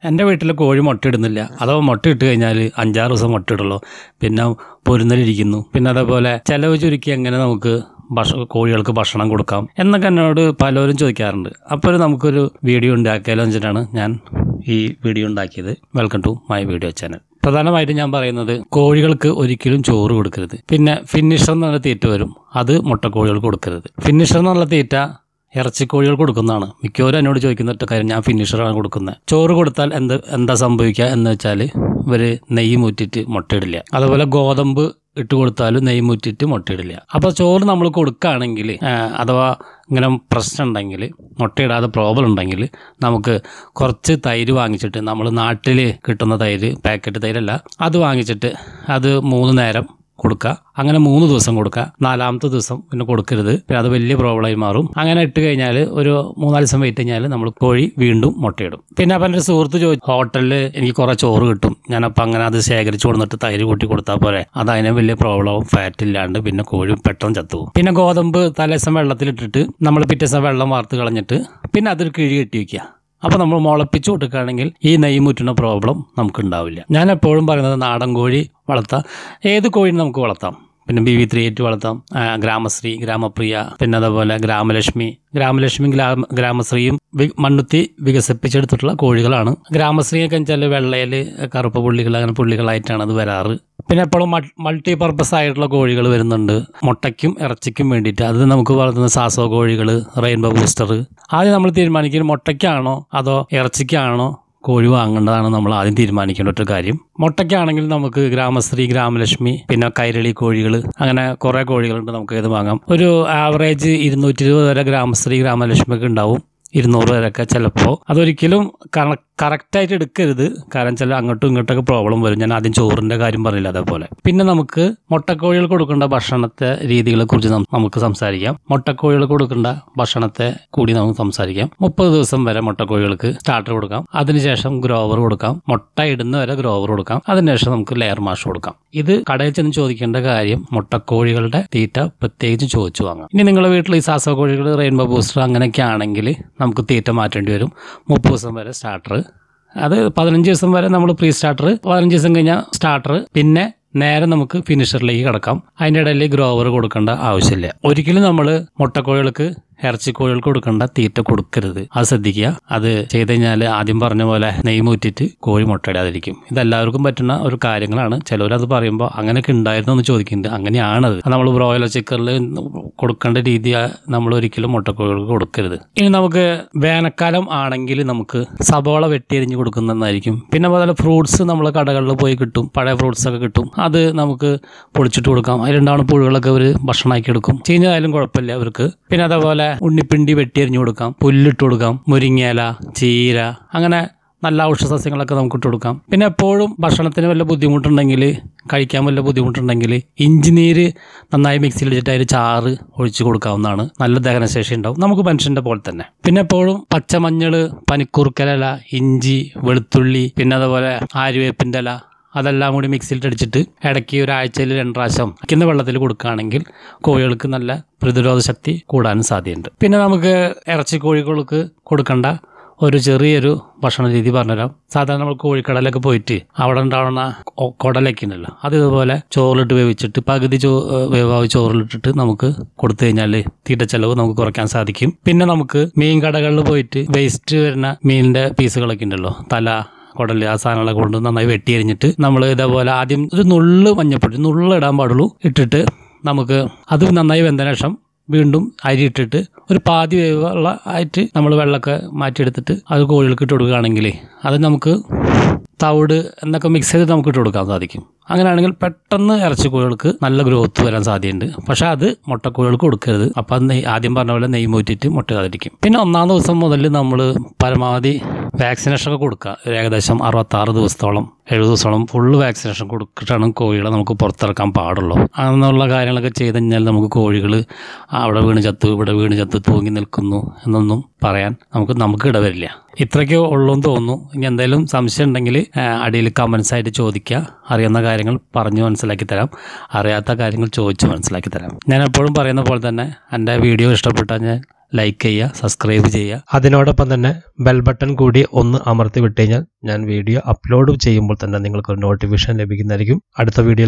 എൻ്റെ വീട്ടിൽ കോഴി മുട്ടയിടുന്നില്ല. അഥവാ മുട്ടയിട്ട് കഴിഞ്ഞാൽ 5-6 ദിവസം മുട്ടയിടുള്ളൂ, പിന്നെ പൊരുന്നലിരിക്കുന്നു. പിന്നെ അതേപോലെ ചിലവ് ചുരുക്കി എങ്ങനെ നമുക്ക് കോഴികൾക്ക് ഭക്ഷണം കൊടുക്കാം എന്നൊക്കെ എന്നോട് പലരും ചോദിക്കാറുണ്ട്. അപ്പോൾ നമുക്കൊരു വീഡിയോ ഉണ്ടാക്കിയാലോ വെച്ചിട്ടാണ് ഞാൻ ഈ വീഡിയോ ഉണ്ടാക്കിയത്. Welcome to my video channel. പ്രധാനമായിട്ടും ഞാൻ പറയുന്നത് കോഴികൾക്ക് ഒരിക്കലും ചോറ് കൊടുക്കരുത്. പിന്നെ ഫിനിഷർ എന്നുള്ള തീറ്റ വരും, അത് മുട്ടക്കോഴികൾക്ക് കൊടുക്കരുത്. ഫിനിഷർ എന്നുള്ള തീറ്റ ഇറച്ചിക്കോഴികൾ കൊടുക്കുന്നതാണ്. മിക്കവരും എന്നോട് ചോദിക്കുന്ന കാര്യം, ഞാൻ ഫിനിഷറാണ് കൊടുക്കുന്നത്. ചോറ് കൊടുത്താൽ എന്താ സംഭവിക്കുക എന്ന് വെച്ചാൽ ഇവർ നെയ്യ് മൂറ്റിട്ട് മുട്ടയിടില്ല. അതുപോലെ ഗോതമ്പ് ഇട്ട് കൊടുത്താലും നെയ്യ് മൂറ്റിട്ട് മുട്ടയിടില്ല. അപ്പോൾ ചോറ് നമ്മൾ കൊടുക്കുകയാണെങ്കിൽ അഥവാ ഇങ്ങനെ പ്രശ്നം ഉണ്ടെങ്കിൽ, മുട്ടയിടാതെ പ്രോബ്ലം ഉണ്ടെങ്കിൽ, നമുക്ക് കുറച്ച് തൈര് വാങ്ങിച്ചിട്ട്, നമ്മൾ നാട്ടിൽ കിട്ടുന്ന തൈര്, പാക്കറ്റ് തൈരല്ല, അത് വാങ്ങിച്ചിട്ട് അത് 3 നേരം കൊടുക്കുക. അങ്ങനെ 3 ദിവസം കൊടുക്കുക. 4ാമത്തെ ദിവസം പിന്നെ കൊടുക്കരുത്. പിന്നെ അത് വലിയ പ്രോബ്ലമായി മാറും. അങ്ങനെ ഇട്ട് കഴിഞ്ഞാൽ ഒരു 3-4 ദിവസം വെയിറ്റ് കഴിഞ്ഞാൽ നമ്മൾ കോഴി വീണ്ടും മുട്ടയിടും. പിന്നെ അപ്പം എൻ്റെ സുഹൃത്ത് ചോദിച്ചു, ഹോട്ടലിൽ എനിക്ക് കുറേ ചോറ് കിട്ടും, ഞാനപ്പോൾ അങ്ങനെ അത് ശേഖരിച്ച് കൊടുത്തിട്ട് തൈര് കൂട്ടി കൊടുത്താൽ പോരെ? അത് അതിന് വലിയ പ്രോബ്ലവും ഫാറ്റ് ഇല്ലാണ്ട് പിന്നെ കോഴി പെട്ടെന്ന് ചത്തുപോകും. പിന്നെ ഗോതമ്പ് തലേദിവസം വെള്ളത്തിലിട്ടിട്ട് നമ്മൾ പിറ്റേ ദിവസം വെള്ളം വാർത്ത് കളഞ്ഞിട്ട് പിന്നെ അതിൽ കിഴി കെട്ടി വയ്ക്കുക. അപ്പോൾ നമ്മൾ മുളപ്പിച്ച് കൊടുക്കുകയാണെങ്കിൽ ഈ നെയ്യ് മുറ്റുന്ന പ്രോബ്ലം നമുക്ക് ഉണ്ടാവില്ല. ഞാൻ എപ്പോഴും പറയുന്നത്, നാടൻ കോഴി വളർത്താം, ഏത് കോഴിയും നമുക്ക് വളർത്താം. പിന്നെ BV3 വളർത്താം, ഗ്രാമശ്രീ, ഗ്രാമപ്രിയ, പിന്നെ അതേപോലെ ഗ്രാമലക്ഷ്മി, ഗ്രാമശ്രീയും മണ്ണുത്തി വികസിപ്പിച്ചെടുത്തിട്ടുള്ള കോഴികളാണ്. ഗ്രാമശ്രീയൊക്കെ വെച്ചാൽ വെള്ളയിൽ കറുപ്പ് പുള്ളികൾ, അങ്ങനെ പുള്ളികളായിട്ടാണ് അത് വരാറ്. പിന്നെ എപ്പോഴും മൾട്ടി പർപ്പസ് ആയിട്ടുള്ള കോഴികൾ വരുന്നുണ്ട്, മുട്ടയ്ക്കും ഇറച്ചിക്കും വേണ്ടിയിട്ട്. അത് നമുക്ക് വളർത്തുന്ന സാസോ കോഴികൾ, റെയിൻബോ ബൂസ്റ്റർ. ആദ്യം നമ്മൾ തീരുമാനിക്കുന്നത് മുട്ടയ്ക്കാണോ അതോ ഇറച്ചിക്കാണോ കോഴി വാങ്ങേണ്ടതാണ് നമ്മൾ ആദ്യം തീരുമാനിക്കേണ്ട ഒരു കാര്യം. മുട്ടയ്ക്കാണെങ്കിൽ നമുക്ക് ഗ്രാമശ്രീ, ഗ്രാമലക്ഷ്മി, പിന്നെ കൈരളി കോഴികൾ, അങ്ങനെ കുറേ കോഴികളുണ്ട്, നമുക്ക് ഏത് വാങ്ങാം. ഒരു ആവറേജ് 220 വരെ ഗ്രാമശ്രീ, ഗ്രാമലക്ഷ്മിയൊക്കെ ഉണ്ടാവും. 200 വരെയൊക്കെ ചിലപ്പോൾ. അതൊരിക്കലും കറക്റ്റായിട്ട് എടുക്കരുത്, കാരണം ചില അങ്ങോട്ടും ഇങ്ങോട്ടൊക്കെ പ്രോബ്ലം വരും. ഞാൻ ആദ്യം ചോറിൻ്റെ കാര്യം പറഞ്ഞില്ല, അതേപോലെ. പിന്നെ നമുക്ക് മുട്ടക്കോഴികൾ കൊടുക്കേണ്ട ഭക്ഷണത്തെ രീതികളെക്കുറിച്ച് നമുക്ക് സംസാരിക്കാം. മുട്ടക്കോഴികൾ കൊടുക്കേണ്ട ഭക്ഷണത്തെ കൂടി നമുക്ക് സംസാരിക്കാം. 30 ദിവസം വരെ മുട്ടക്കോഴികൾക്ക് സ്റ്റാർട്ടർ കൊടുക്കാം, അതിനുശേഷം ഗ്രോവർ കൊടുക്കാം, മുട്ട ഇടുന്ന വരെ ഗ്രോവർ കൊടുക്കാം, അതിനുശേഷം നമുക്ക് ലെയർ മാഷ് കൊടുക്കാം. ഇത് കടയിൽ ചെന്ന് ചോദിക്കേണ്ട കാര്യം, മുട്ടക്കോഴികളുടെ തീറ്റ പ്രത്യേകിച്ച് ചോദിച്ചു വാങ്ങാം. ഇനി നിങ്ങളുടെ വീട്ടിൽ ഈ സാസോ കോഴികൾ, റെയിൻബോ ബൂസ്റ്റർ അങ്ങനെയൊക്കെ ആണെങ്കിൽ നമുക്ക് തീറ്റ മാറ്റേണ്ടി വരും. 30 ദിവസം വരെ സ്റ്റാർട്ടർ, അത് 15 ദിവസം വരെ നമ്മൾ പ്രീ സ്റ്റാർട്ടർ, 15 ദിവസം കഴിഞ്ഞാൽ സ്റ്റാർട്ടർ, പിന്നെ നേരെ നമുക്ക് ഫിനിഷറിലേക്ക് കിടക്കാം. അതിൻ്റെ ഇടയിൽ ഗ്രോവർ കൊടുക്കേണ്ട ആവശ്യമില്ല. ഒരിക്കലും നമ്മൾ മുട്ടക്കോഴികൾക്ക്, ഇറച്ചിക്കോഴികൾക്ക് കൊടുക്കേണ്ട തീറ്റ കൊടുക്കരുത്, അത് ശ്രദ്ധിക്കുക. അത് ചെയ്ത് കഴിഞ്ഞാൽ ആദ്യം പറഞ്ഞ പോലെ നെയ്യ് മൂറ്റിട്ട് കോഴി മുട്ടയിടാതിരിക്കും. ഇതെല്ലാവർക്കും പറ്റുന്ന ഒരു കാര്യങ്ങളാണ്. ചിലവരത് പറയുമ്പോൾ അങ്ങനെയൊക്കെ ഉണ്ടായിരുന്നു എന്ന് ചോദിക്കുന്നുണ്ട്. അങ്ങനെയാണത്. നമ്മൾ ബ്രോയിലർ ചിക്കനിൽ കൊടുക്കേണ്ട രീതി നമ്മൾ ഒരിക്കലും മുട്ടക്കോഴികൾക്ക് കൊടുക്കരുത്. ഇനി നമുക്ക് വേനൽക്കാലം ആണെങ്കിൽ നമുക്ക് സബോള വെട്ടിയരിഞ്ഞ് കൊടുക്കുന്നതായിരിക്കും. പിന്നെ അതുപോലെ ഫ്രൂട്ട്സ് നമ്മൾ കടകളിൽ പോയി കിട്ടും, പഴയ ഫ്രൂട്ട്സ് ഒക്കെ കിട്ടും, അത് നമുക്ക് പൊളിച്ചിട്ട് കൊടുക്കാം. അതിലുണ്ടാവുന്ന പുഴുകളൊക്കെ അവർ ഭക്ഷണമാക്കി എടുക്കും. ചീഞ്ഞതായാലും കുഴപ്പമില്ല അവർക്ക്. പിന്നെ അതേപോലെ ഉണ്ണിപ്പിണ്ടി വെട്ടിയരിഞ്ഞു കൊടുക്കാം, പുല്ലിട്ട് കൊടുക്കാം, മുരിങ്ങയില, ചീര, അങ്ങനെ നല്ല ഔഷധ സസ്യങ്ങളൊക്കെ നമുക്ക് ഇട്ട് കൊടുക്കാം. പിന്നെ എപ്പോഴും ഭക്ഷണത്തിന് വല്ല ബുദ്ധിമുട്ടുണ്ടെങ്കിൽ, കഴിക്കാൻ വല്ല ബുദ്ധിമുട്ടുണ്ടെങ്കിൽ ഇഞ്ചിനീര് നന്നായി മിക്സിയിൽ വെച്ചിട്ട് അതിൽ ചാറ് ഒഴിച്ച് കൊടുക്കാവുന്നതാണ്. നല്ല ദഹനശേഷി ഉണ്ടാവും, നമുക്ക് മനുഷ്യൻ്റെ പോലെ തന്നെ. പിന്നെ എപ്പോഴും പച്ചമഞ്ഞൾ, പനിക്കൂർക്കല, ഇഞ്ചി, വെളുത്തുള്ളി, പിന്നെ അതുപോലെ ആര്യവേപ്പിൻ്റെ ഇല, അതെല്ലാം കൂടി മിക്സിയിൽ അടിച്ചിട്ട് ഇടയ്ക്ക് ഒരാഴ്ചയിൽ 2 പ്രാവശ്യം വയ്ക്കുന്ന വെള്ളത്തിൽ കൊടുക്കുകയാണെങ്കിൽ കോഴികൾക്ക് നല്ല പ്രതിരോധ ശക്തി കൂടാനും സാധ്യതയുണ്ട്. പിന്നെ നമുക്ക് ഇറച്ചി കോഴികൾക്ക് കൊടുക്കേണ്ട ഒരു ചെറിയൊരു ഭക്ഷണ രീതി പറഞ്ഞുതരാം. സാധാരണ നമ്മൾ കോഴിക്കടലൊക്കെ പോയിട്ട് അവിടെ ഉണ്ടാവുന്ന കുടലൊക്കെ ഉണ്ടല്ലോ, അത് ഇതുപോലെ ചോറിലിട്ട് വേവിച്ചിട്ട് പകുതി വേവാവ് ചോറിലിട്ടിട്ട് നമുക്ക് കൊടുത്തു കഴിഞ്ഞാൽ തീറ്റ ചെലവ് നമുക്ക് കുറയ്ക്കാൻ സാധിക്കും. പിന്നെ നമുക്ക് മീൻ കടകളിൽ പോയിട്ട് വേസ്റ്റ് വരുന്ന മീനിൻ്റെ പീസുകളൊക്കെ ഉണ്ടല്ലോ, തല, കുടല്, ആ സാധനങ്ങളൊക്കെ കൊണ്ട് നന്നായി വെട്ടിയരിഞ്ഞിട്ട് നമ്മൾ ഇതേപോലെ ആദ്യം ഒരു നുള്ള് മഞ്ഞപ്പൊടി, ഇടാൻ പാടുള്ളൂ, ഇട്ടിട്ട് നമുക്ക് അത് നന്നായി വെന്തതിന് ശേഷം വീണ്ടും അരി ഇട്ടിട്ട് ഒരു പാതി വേവുള്ള ആയിട്ട് നമ്മൾ വെള്ളമൊക്കെ മാറ്റിയെടുത്തിട്ട് അത് കോഴികൾക്ക് ഇട്ട് കൊടുക്കുകയാണെങ്കിൽ അത് നമുക്ക് തവിട് എന്നൊക്കെ മിക്സ് ചെയ്ത് നമുക്ക് ഇട്ട് കൊടുക്കാൻ സാധിക്കും. അങ്ങനെയാണെങ്കിൽ പെട്ടെന്ന് ഇറച്ചി കോഴികൾക്ക് നല്ല ഗ്രോത്ത് വരാൻ സാധ്യതയുണ്ട്. പക്ഷെ അത് മുട്ടക്കോഴികൾക്ക് കൊടുക്കരുത്. അപ്പം അത് ആദ്യം പറഞ്ഞ പോലെ നെയ്യ് മൂറ്റിട്ട് മുട്ടയാതിരിക്കും. പിന്നെ 1-ാം ദിവസം മുതൽ നമ്മൾ പരമാവധി വാക്സിനേഷനൊക്കെ കൊടുക്കുക. ഏകദേശം 66 ദിവസത്തോളം 70 ദിവസത്തോളം ഫുള്ള് വാക്സിനേഷൻ കൊടുത്തിട്ടാണ് കോഴികളെ നമുക്ക് പുറത്തിറക്കാൻ പാടുള്ളൂ. അങ്ങനെയുള്ള കാര്യങ്ങളൊക്കെ ചെയ്ത് കഴിഞ്ഞാൽ നമുക്ക് കോഴികൾ അവിടെ വീണ് ചത്തു, ഇവിടെ വീണ് ചത്തു, തൂങ്ങി നിൽക്കുന്നു എന്നൊന്നും പറയാൻ നമുക്ക് ഇടവരില്ല. ഇത്രയ്ക്കേ ഉള്ളൂ എന്ന് തോന്നുന്നു. ഇനി എന്തെങ്കിലും സംശയം ഉണ്ടെങ്കിൽ അടിയിൽ കമൻസ് ആയിട്ട് ചോദിക്കുക. അറിയുന്ന കാര്യങ്ങൾ പറഞ്ഞു മനസ്സിലാക്കി തരാം, അറിയാത്ത കാര്യങ്ങൾ ചോദിച്ച് മനസ്സിലാക്കി തരാം. ഞാൻ എപ്പോഴും പറയുന്ന പോലെ തന്നെ എൻ്റെ വീഡിയോ ഇഷ്ടപ്പെട്ടാൽ ലൈക്ക് ചെയ്യുക, സബ്സ്ക്രൈബ് ചെയ്യുക. അതിനോടൊപ്പം തന്നെ ബെൽ ബട്ടൺ കൂടി ഒന്ന് അമർത്തി വിട്ട് കഴിഞ്ഞാൽ ഞാൻ വീഡിയോ അപ്ലോഡ് ചെയ്യുമ്പോൾ തന്നെ നിങ്ങൾക്ക് ഒരു നോട്ടിഫിക്കേഷൻ ലഭിക്കുന്നതായിരിക്കും. അടുത്ത വീഡിയോയിൽ